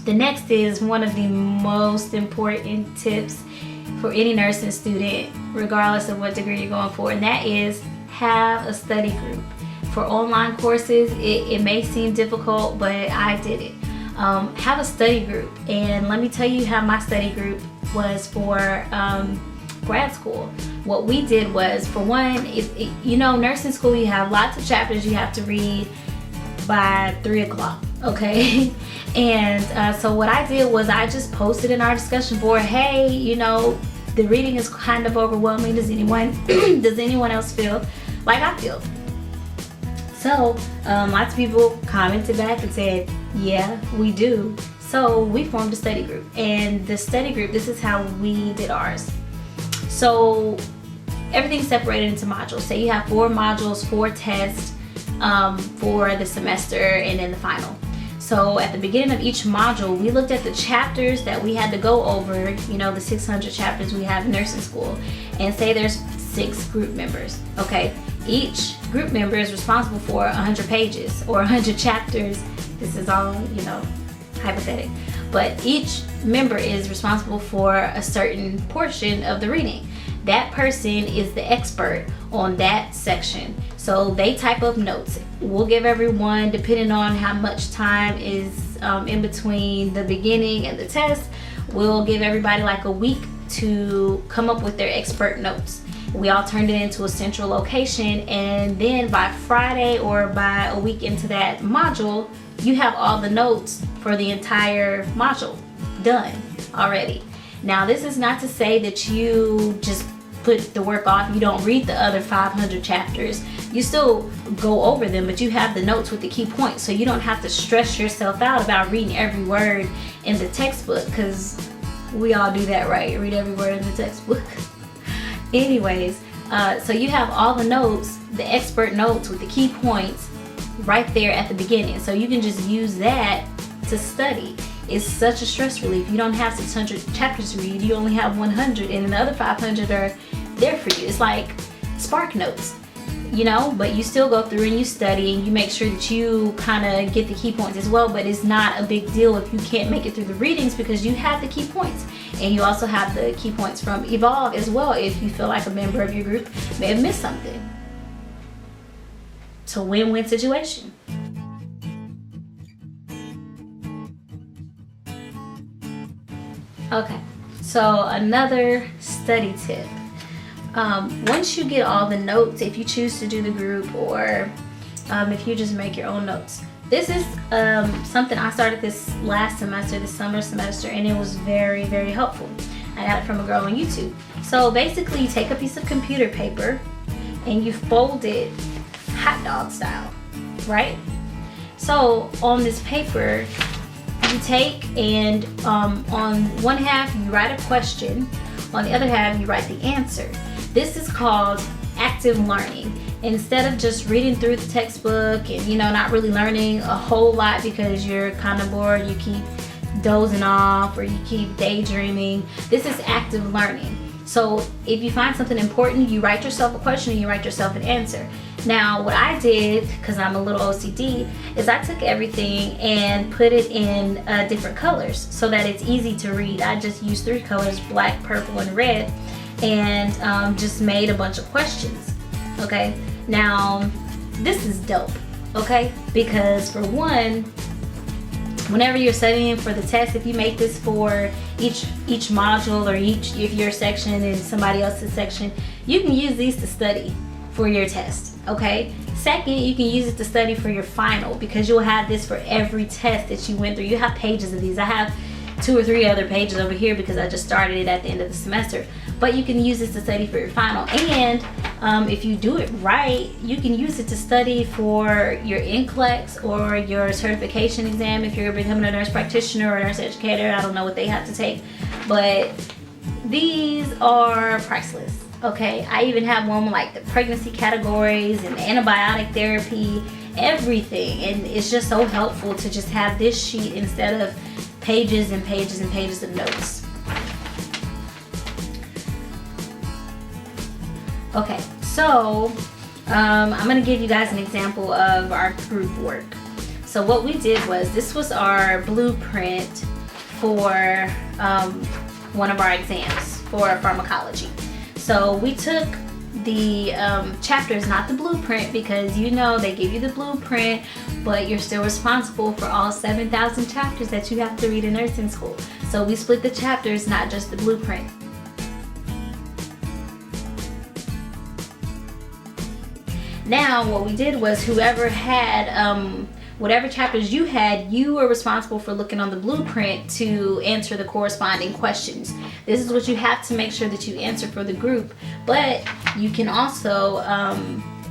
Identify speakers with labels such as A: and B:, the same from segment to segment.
A: The next is one of the most important tips for any nursing student, regardless of what degree you're going for, and that is have a study group. For online courses, it may seem difficult, but I did it. Have a study group, and let me tell you how my study group was for grad school. What we did was, for one, you know, nursing school, you have lots of chapters you have to read by 3 o'clock, okay? And so what I did was I just posted in our discussion board, hey, you know, the reading is kind of overwhelming. Does anyone else feel like I feel? So lots of people commented back and said, yeah, we do. So we formed a study group, and the study group, this is how we did ours. So everything's separated into modules. Say you have 4 modules, 4 tests for the semester and then the final. So at the beginning of each module, we looked at the chapters that we had to go over, you know, the 600 chapters we have in nursing school, and say there's 6 group members, okay? Each group member is responsible for 100 pages or 100 chapters. This is all, you know, hypothetical. But each member is responsible for a certain portion of the reading. That person is the expert on that section. So they type up notes. We'll give everyone, depending on how much time is in between the beginning and the test, we'll give everybody like a week to come up with their expert notes. We all turned it into a central location, and then by Friday or by a week into that module, you have all the notes for the entire module done already. Now, this is not to say that you just put the work off, you don't read the other 500 chapters. You still go over them, but you have the notes with the key points, so you don't have to stress yourself out about reading every word in the textbook, because we all do that, right? Read every word in the textbook. Anyways, so you have all the notes, the expert notes with the key points right there at the beginning, so you can just use that to study. It's such a stress relief. You don't have 600 chapters to read, you only have 100, and the other 500 are there for you. It's like Spark Notes, you know, but you still go through and you study and you make sure that you kind of get the key points as well. But it's not a big deal if you can't make it through the readings, because you have the key points, and you also have the key points from Evolve as well if you feel like a member of your group may have missed something. It's a win-win situation. Okay, so another study tip. Once you get all the notes, if you choose to do the group, or if you just make your own notes. This is something I started this last semester, this summer semester, and it was very, very helpful. I got it from a girl on YouTube. So basically, you take a piece of computer paper and you fold it hot dog style, right? So on this paper, you take and on one half you write a question, on the other half you write the answer. This is called active learning. Instead of just reading through the textbook and, you know, not really learning a whole lot because you're kind of bored, you keep dozing off or you keep daydreaming, this is active learning. So if you find something important, you write yourself a question and you write yourself an answer. Now, what I did, because I'm a little OCD, is I took everything and put it in different colors so that it's easy to read. I just used 3 colors, black, purple, and red, and just made a bunch of questions, okay? Now, this is dope, okay? Because for one, whenever you're studying for the test, if you make this for each module, or if your section and somebody else's section, you can use these to study for your test, okay? Second, you can use it to study for your final, because you'll have this for every test that you went through. You have pages of these. I have 2 or 3 other pages over here because I just started it at the end of the semester. But you can use this to study for your final. And if you do it right, you can use it to study for your NCLEX or your certification exam if you're becoming a nurse practitioner or a nurse educator. I don't know what they have to take, but these are priceless. Okay, I even have one with like the pregnancy categories and antibiotic therapy, everything. And it's just so helpful to just have this sheet instead of pages and pages and pages of notes. Okay, so I'm gonna give you guys an example of our group work. So what we did was, this was our blueprint for one of our exams for pharmacology. So we took the chapters, not the blueprint, because you know they give you the blueprint, but you're still responsible for all 7,000 chapters that you have to read in nursing school. So we split the chapters, not just the blueprint. Now what we did was whoever had whatever chapters you had, you were responsible for looking on the blueprint to answer the corresponding questions. This is what you have to make sure that you answer for the group, but you can also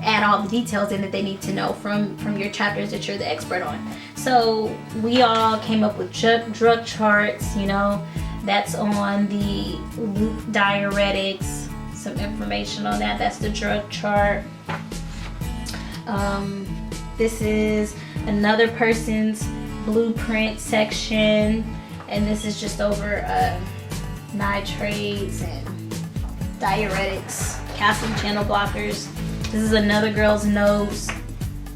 A: add all the details in that they need to know from your chapters that you're the expert on. So we all came up with drug charts, you know, that's on the loop diuretics, some information on that. That's the drug chart. This is another person's blueprint section, and this is just over nitrates and diuretics, calcium channel blockers. This is another girl's notes.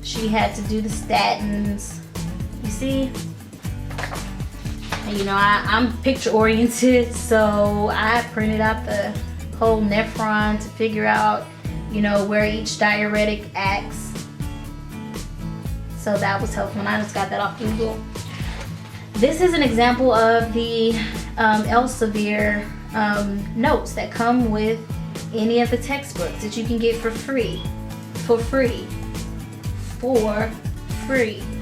A: She had to do the statins. You see? And, you know, I'm picture oriented, so I printed out the whole nephron to figure out, you know, where each diuretic acts. So that was helpful, and I just got that off Google. This is an example of the Elsevier notes that come with any of the textbooks that you can get for free.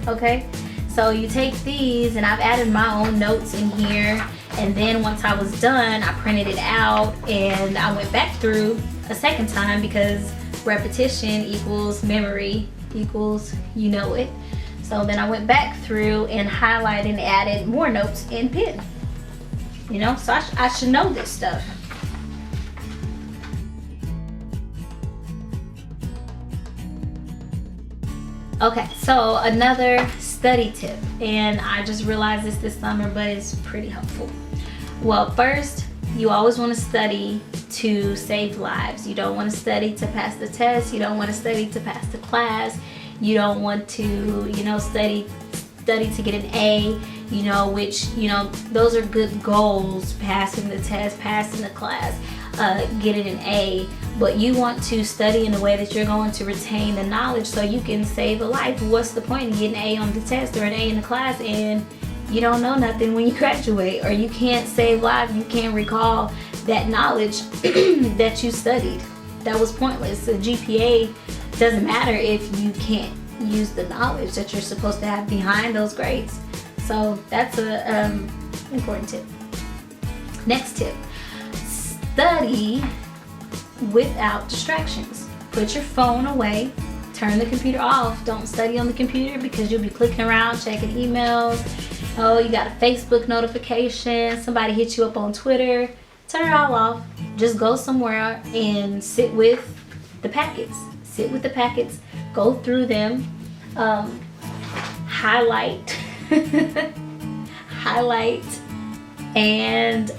A: Okay? So you take these, and I've added my own notes in here, and then once I was done, I printed it out and I went back through a second time, because repetition equals memory equals you know it. So then I went back through and highlighted and added more notes in pen. You know, so I should know this stuff. Okay, so another study tip, and I just realized this summer, but it's pretty helpful. Well, first, you always want to study to save lives. You don't want to study to pass the test. You don't want to study to pass the class. You don't want to, you know, study to get an A, you know, which, you know, those are good goals, passing the test, passing the class, getting an A. But you want to study in a way that you're going to retain the knowledge so you can save a life. What's the point in getting an A on the test or an A in the class and you don't know nothing when you graduate, or you can't save lives, you can't recall that knowledge that you studied? That was pointless. A GPA doesn't matter if you can't use the knowledge that you're supposed to have behind those grades. So that's a important tip. Next tip, study without distractions. Put your phone away, turn the computer off. Don't study on the computer, because you'll be clicking around, checking emails. Oh, you got a Facebook notification, somebody hit you up on Twitter. Turn it all off. Just go somewhere and sit with the packets. Go through them, highlight, and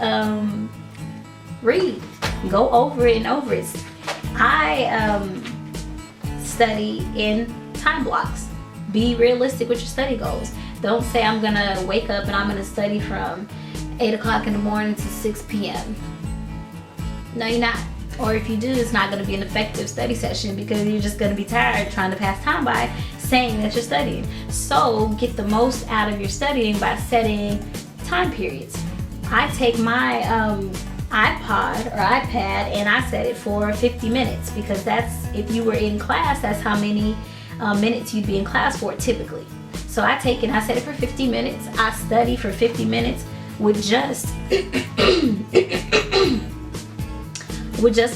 A: read. Go over it and over it. I study in time blocks. Be realistic with your study goals. Don't say I'm gonna wake up and I'm gonna study from 8 o'clock in the morning to 6 p.m. No, you're not. Or if you do, it's not going to be an effective study session, because you're just going to be tired trying to pass time by saying that you're studying. So get the most out of your studying by setting time periods. I take my iPod or iPad and I set it for 50 minutes, because that's, if you were in class, that's how many minutes you'd be in class for typically. So I set it for 50 minutes. I study for 50 minutes with just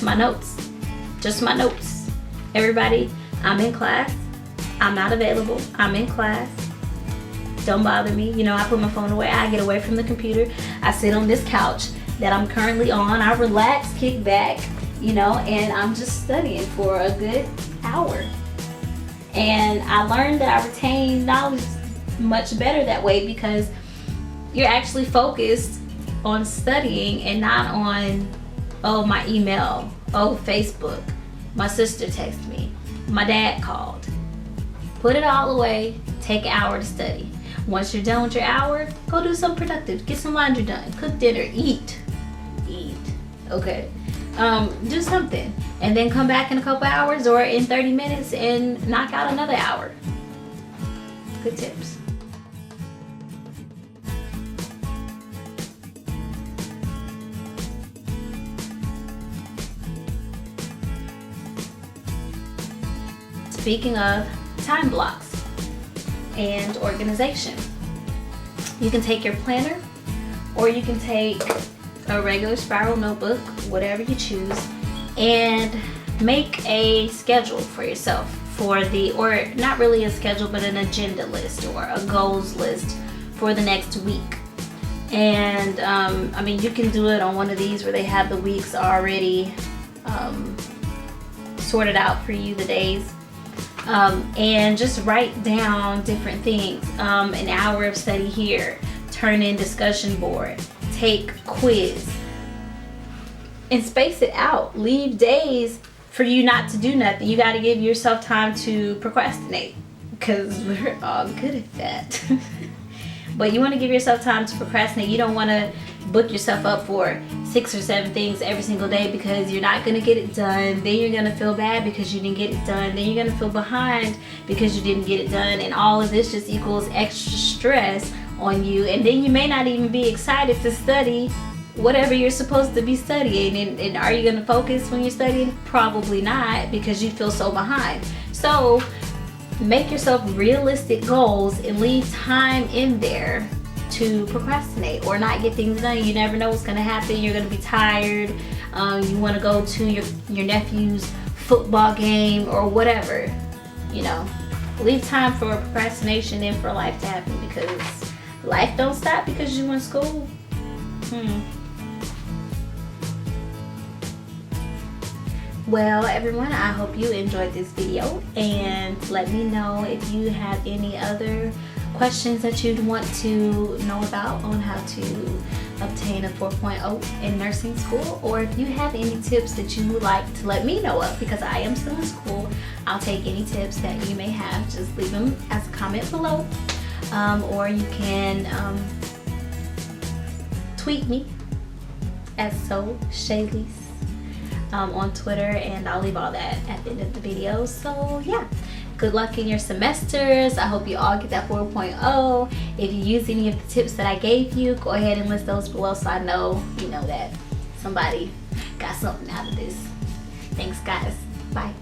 A: my notes. Everybody, I'm in class. I'm not available. I'm in class. Don't bother me. You know, I put my phone away. I get away from the computer. I sit on this couch that I'm currently on. I relax, kick back, you know, and I'm just studying for a good hour. And I learned that I retain knowledge much better that way, because you're actually focused on studying and not on, oh, my email, oh, Facebook, my sister texted me, my dad called. Put it all away, take an hour to study. Once you're done with your hour, go do something productive. Get some laundry done, cook dinner, eat, okay? Do something, and then come back in a couple hours or in 30 minutes and knock out another hour. Good tips. Speaking of time blocks and organization, you can take your planner or you can take a regular spiral notebook, whatever you choose, and make a schedule for yourself for the, or not really a schedule, but an agenda list or a goals list for the next week. And I mean, you can do it on one of these where they have the weeks already sorted out for you, the days. And just write down different things. An hour of study here, turn in discussion board, take quiz, and space it out. Leave days for you not to do nothing. You got to give yourself time to procrastinate, because we're all good at that. But you want to give yourself time to procrastinate. You don't want to book yourself up for 6 or 7 things every single day, because you're not going to get it done. Then you're going to feel bad because you didn't get it done. Then you're going to feel behind because you didn't get it done. And all of this just equals extra stress on you. And then you may not even be excited to study whatever you're supposed to be studying. And are you going to focus when you're studying? Probably not, because you feel so behind. So make yourself realistic goals and leave time in there to procrastinate or not get things done. You never know what's going to happen. You're going to be tired. You want to go to your nephew's football game or whatever. You know, leave time for procrastination and for life to happen, because life don't stop because you in school. Well, everyone, I hope you enjoyed this video, and let me know if you have any other questions that you'd want to know about on how to obtain a 4.0 in nursing school, or if you have any tips that you would like to let me know of, because I am still in school. I'll take any tips that you may have. Just leave them as a comment below, or you can tweet me at SoShaylease on Twitter, and I'll leave all that at the end of the video. So yeah, good luck in your semesters. I hope you all get that 4.0. If you use any of the tips that I gave you, go ahead and list those below so I know, you know, that somebody got something out of this. Thanks guys. Bye.